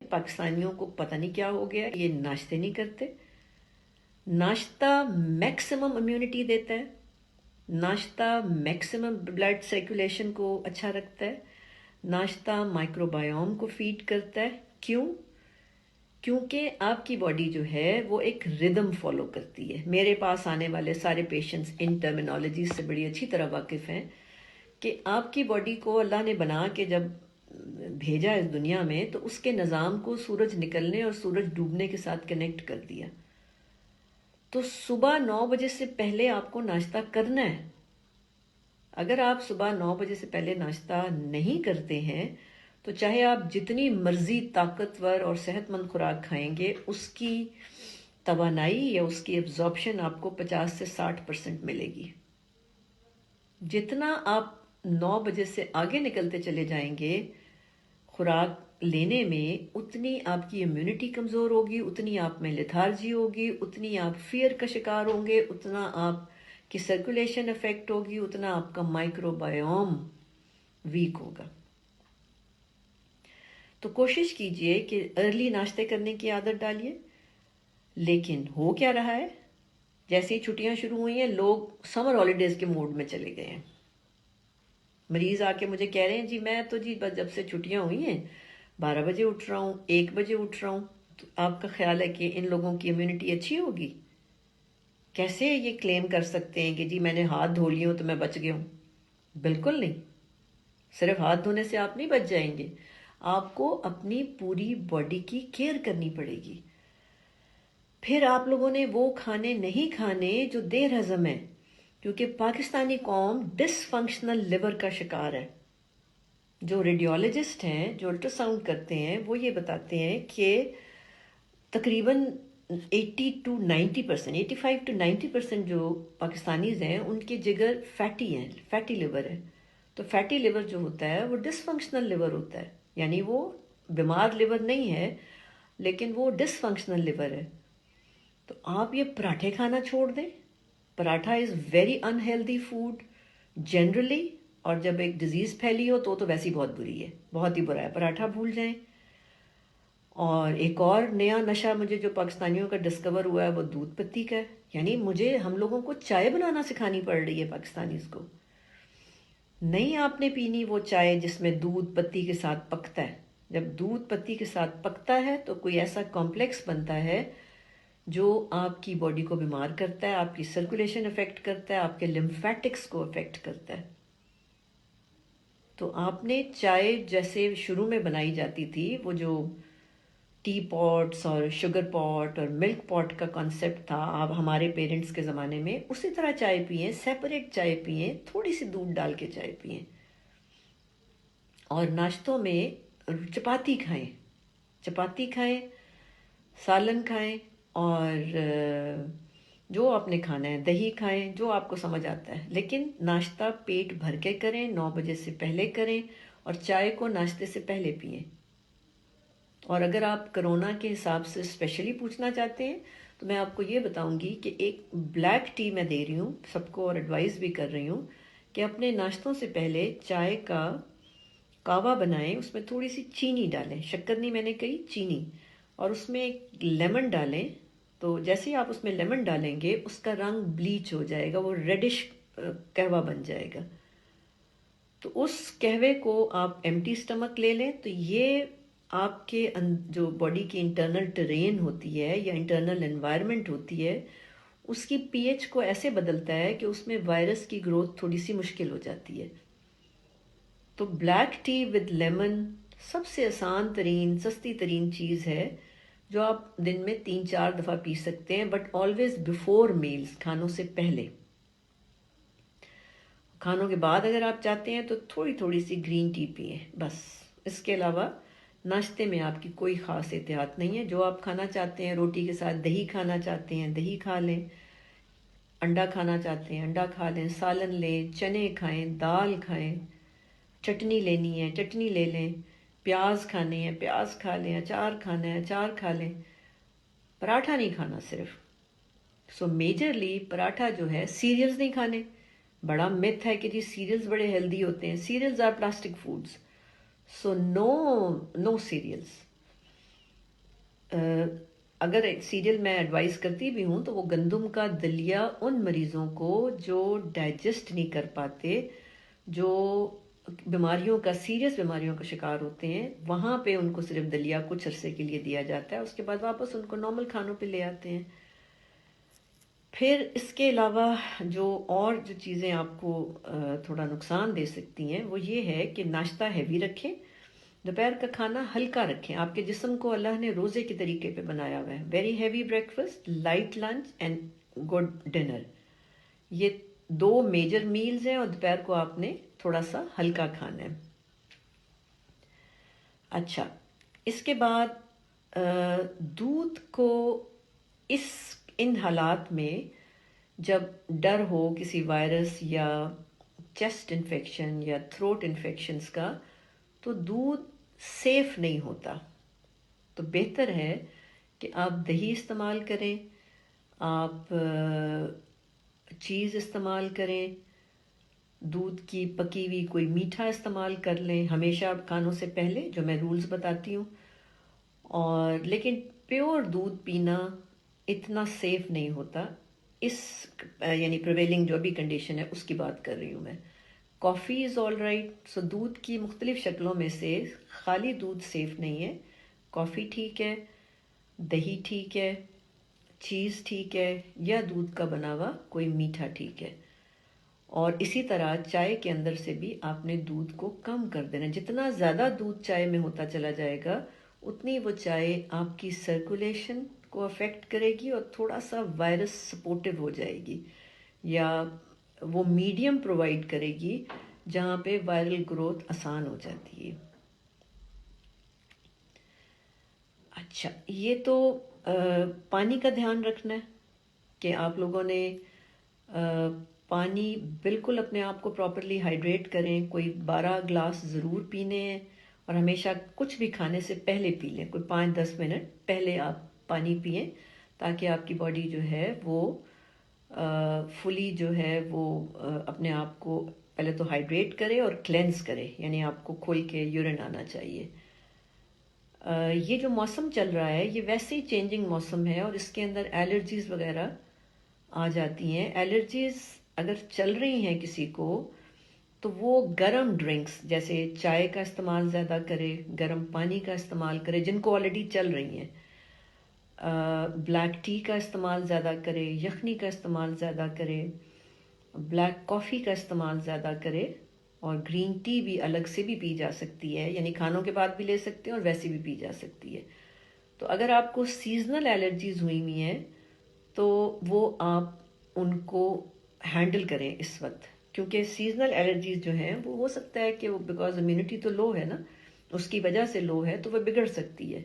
پاکستانیوں کو پتہ نہیں کیا ہو گیا، یہ ناشتے نہیں کرتے. ناشتہ میکسیمم امیونٹی دیتا ہے، ناشتہ میکسیمم بلڈ سرکولیشن کو اچھا رکھتا ہے، ناشتہ مائکرو بایوم کو فیڈ کرتا ہے. کیوں؟ کیونکہ آپ کی باڈی جو ہے وہ ایک ردم فالو کرتی ہے. میرے پاس آنے والے سارے پیشنٹس ان ٹرمینالوجیز سے بڑی اچھی طرح واقف ہیں کہ آپ کی باڈی کو اللہ نے بنا کے جب بھیجا اس دنیا میں تو اس کے نظام کو سورج نکلنے اور سورج ڈوبنے کے ساتھ کنیکٹ کر دیا. تو صبح 9 بجے سے پہلے آپ کو ناشتہ کرنا ہے. اگر آپ صبح 9 بجے سے پہلے ناشتہ نہیں کرتے ہیں تو چاہے آپ جتنی مرضی طاقتور اور صحت مند خوراک کھائیں گے، اس کی توانائی یا اس کی ایبزارپشن آپ کو 50 سے 60% ملے گی. جتنا آپ 9 بجے سے آگے نکلتے چلے جائیں گے خوراک لینے میں، اتنی آپ کی امیونٹی کمزور ہوگی، اتنی آپ میں لیتھارجی ہوگی، اتنی آپ فیئر کا شکار ہوں گے، اتنا آپ کی سرکولیشن افیکٹ ہوگی، اتنا آپ کا مائکرو بایوم ویک ہوگا. تو کوشش کیجئے کہ ارلی ناشتے کرنے کی عادت ڈالیے. لیکن ہو کیا رہا ہے، جیسے ہی چھٹیاں شروع ہوئی ہیں لوگ سمر ہالیڈیز کے موڈ میں چلے گئے ہیں. مریض آ کے مجھے کہہ رہے ہیں جی میں تو جی بس جب سے چھٹیاں ہوئی ہیں 12 بجے اٹھ رہا ہوں، 1 بجے اٹھ رہا ہوں. تو آپ کا خیال ہے کہ ان لوگوں کی امیونٹی اچھی ہوگی؟ کیسے یہ کلیم کر سکتے ہیں کہ جی میں نے ہاتھ دھو لیے ہوں تو میں بچ گیا ہوں؟ بالکل نہیں. صرف ہاتھ دھونے سے آپ نہیں بچ جائیں گے، آپ کو اپنی پوری باڈی کی کیئر کرنی پڑے گی. پھر آپ لوگوں نے وہ کھانے نہیں کھانے جو دیر ہضم ہے، کیونکہ پاکستانی قوم ڈس فنکشنل لیور کا شکار ہے. جو ریڈیولوجسٹ ہیں، جو الٹرا ساؤنڈ کرتے ہیں، وہ یہ بتاتے ہیں کہ تقریباً 85 to 90% جو پاکستانیز ہیں ان کے جگر فیٹی ہیں، فیٹی لیور ہے. تو فیٹی لیور جو ہوتا ہے وہ ڈس فنکشنل لیور ہوتا ہے، یعنی وہ بیمار لیور نہیں ہے لیکن وہ ڈس فنکشنل لیور ہے. تو آپ یہ پراٹھے کھانا چھوڑ دیں. Paratha is very unhealthy food generally, اور جب ایک ڈیزیز پھیلی ہو تو ویسی بہت بری ہے، بہت ہی برا ہے. پراٹھا بھول جائیں. اور ایک اور نیا نشہ مجھے جو پاکستانیوں کا ڈسکور ہوا ہے وہ دودھ پتی کا ہے. یعنی ہم لوگوں کو چائے بنانا سکھانی پڑ رہی ہے پاکستانیز کو. نہیں آپ نے پینی وہ چائے جس میں دودھ پتی کے ساتھ پکتا ہے. جب دودھ پتی کے ساتھ پکتا ہے تو کوئی ایسا کمپلیکس بنتا ہے جو آپ کی باڈی کو بیمار کرتا ہے، آپ کی سرکولیشن افیکٹ کرتا ہے، آپ کے لمفیٹکس کو افیکٹ کرتا ہے. تو آپ نے چائے جیسے شروع میں بنائی جاتی تھی، وہ جو ٹی پاٹس اور شوگر پاٹ اور ملک پاٹ کا کانسیپٹ تھا آپ ہمارے پیرنٹس کے زمانے میں، اسی طرح چائے پئیں، سیپریٹ چائے پئیں، تھوڑی سی دودھ ڈال کے چائے پئیں. اور ناشتوں میں چپاتی کھائیں، چپاتی کھائیں، سالن کھائیں، اور جو آپ نے کھانا ہے دہی کھائیں، جو آپ کو سمجھ آتا ہے. لیکن ناشتہ پیٹ بھر کے کریں، 9 بجے سے پہلے کریں، اور چائے کو ناشتے سے پہلے پئیں. اور اگر آپ کرونا کے حساب سے اسپیشلی پوچھنا چاہتے ہیں تو میں آپ کو یہ بتاؤں گی کہ ایک بلیک ٹی میں دے رہی ہوں سب کو، اور ایڈوائز بھی کر رہی ہوں کہ اپنے ناشتوں سے پہلے چائے کا کہوہ بنائیں، اس میں تھوڑی سی چینی ڈالیں، شکر نہیں میں نے کہی، چینی، اور اس میں ایک لیمن ڈالیں. تو جیسے ہی آپ اس میں لیمن ڈالیں گے اس کا رنگ بلیچ ہو جائے گا، وہ ریڈش قہوہ بن جائے گا. تو اس قہوے کو آپ ایمٹی سٹمک لے لیں. تو یہ آپ کے جو باڈی کی انٹرنل ٹرین ہوتی ہے یا انٹرنل انوائرمنٹ ہوتی ہے، اس کی پی ایچ کو ایسے بدلتا ہے کہ اس میں وائرس کی گروتھ تھوڑی سی مشکل ہو جاتی ہے. تو بلیک ٹی ود لیمن سب سے آسان ترین سستی ترین چیز ہے جو آپ دن میں 3-4 دفعہ پی سکتے ہیں، بٹ آلویز بیفور میلز، کھانوں سے پہلے. کھانوں کے بعد اگر آپ چاہتے ہیں تو تھوڑی تھوڑی سی گرین ٹی پئیں بس. اس کے علاوہ ناشتے میں آپ کی کوئی خاص احتیاط نہیں ہے. جو آپ کھانا چاہتے ہیں، روٹی کے ساتھ دہی کھانا چاہتے ہیں دہی کھا لیں، انڈا کھانا چاہتے ہیں انڈا کھا لیں، سالن لیں، چنے کھائیں، دال کھائیں، چٹنی لینی ہے چٹنی لے لیں، پیاز کھانے ہیں پیاز کھا لیں، اچار کھانا ہے اچار کھا لیں. پراٹھا نہیں کھانا صرف. سو میجرلی پراٹھا جو ہے، سیریلز نہیں کھانے. بڑا متھ ہے کہ جی سیریلز بڑے ہیلدی ہوتے ہیں. Cereals are plastic foods. So no cereals. اگر سیریل میں ایڈوائز کرتی بھی ہوں تو وہ گندم کا دلیا ان مریضوں کو جو ڈائجسٹ نہیں کر پاتے، جو بیماریوں کا سیریس بیماریوں کا شکار ہوتے ہیں، وہاں پہ ان کو صرف دلیا کچھ عرصے کے لیے دیا جاتا ہے، اس کے بعد واپس ان کو نارمل کھانوں پہ لے آتے ہیں۔ پھر اس کے علاوہ جو چیزیں آپ کو تھوڑا نقصان دے سکتی ہیں وہ یہ ہے کہ ناشتہ ہیوی رکھیں، دوپہر کا کھانا ہلکا رکھیں۔ آپ کے جسم کو اللہ نے روزے کے طریقے پہ بنایا ہوا ہے، very heavy breakfast, light lunch and good dinner, یہ 2 میجر میلز ہیں، اور دوپہر کو آپ نے تھوڑا سا ہلکا کھانا ہے۔ اچھا، اس کے بعد دودھ کو ان حالات میں جب ڈر ہو کسی وائرس یا چیسٹ انفیکشن یا تھروٹ انفیکشنز کا، تو دودھ سیف نہیں ہوتا، تو بہتر ہے کہ آپ دہی استعمال کریں، آپ چیز استعمال کریں، دودھ کی پکی ہوئی کوئی میٹھا استعمال کر لیں ہمیشہ کھانوں سے پہلے، جو میں رولز بتاتی ہوں۔ اور لیکن پیور دودھ پینا اتنا سیف نہیں ہوتا، یعنی پریویلنگ جو بھی کنڈیشن ہے اس کی بات کر رہی ہوں میں۔ کافی از آل رائٹ، سو دودھ کی مختلف شکلوں میں سے خالی دودھ سیف نہیں ہے، کافی ٹھیک ہے، دہی ٹھیک ہے، چیز ٹھیک ہے، یا دودھ کا بنا ہوا کوئی میٹھا ٹھیک ہے۔ اور اسی طرح چائے کے اندر سے بھی آپ نے دودھ کو کم کر دینا، جتنا زیادہ دودھ چائے میں ہوتا چلا جائے گا اتنی وہ چائے آپ کی سرکولیشن کو افیکٹ کرے گی اور تھوڑا سا وائرس سپورٹو ہو جائے گی، یا وہ میڈیم پرووائڈ کرے گی جہاں پہ وائرل گروتھ آسان ہو جاتی ہے۔ اچھا، یہ تو پانی کا دھیان رکھنا ہے کہ آپ لوگوں نے پانی بالکل اپنے آپ کو پراپرلی ہائیڈریٹ کریں، کوئی 12 گلاس ضرور پینے ہیں، اور ہمیشہ کچھ بھی کھانے سے پہلے پی لیں، کوئی 5-10 منٹ پہلے آپ پانی پئیں، تاکہ آپ کی باڈی جو ہے وہ فلی جو ہے وہ اپنے آپ کو پہلے تو ہائیڈریٹ کرے اور کلینز کرے، یعنی آپ کو کھل کے یورین آنا چاہیے۔ یہ جو موسم چل رہا ہے یہ ویسے ہی چینجنگ موسم ہے، اور اس کے اندر الرجیز وغیرہ آ جاتی ہیں۔ الرجیز اگر چل رہی ہیں کسی کو تو وہ گرم ڈرنکس جیسے چائے کا استعمال زیادہ کرے، گرم پانی کا استعمال کرے، جن کو آلریڈی چل رہی ہیں، بلیک ٹی کا استعمال زیادہ کرے، یخنی کا استعمال زیادہ کرے، بلیک کافی کا استعمال زیادہ کرے، اور گرین ٹی بھی الگ سے بھی پی جا سکتی ہے، یعنی کھانوں کے بعد بھی لے سکتے ہیں اور ویسے بھی پی جا سکتی ہے۔ تو اگر آپ کو سیزنل الرجیز ہوئی ہوئی ہیں تو وہ آپ ان کو ہینڈل کریں اس وقت، کیونکہ سیزنل الرجیز جو ہیں وہ ہو سکتا ہے کہ وہ بیکاز امیونٹی تو لو ہے نا، اس کی وجہ سے لو ہے تو وہ بگڑ سکتی ہے۔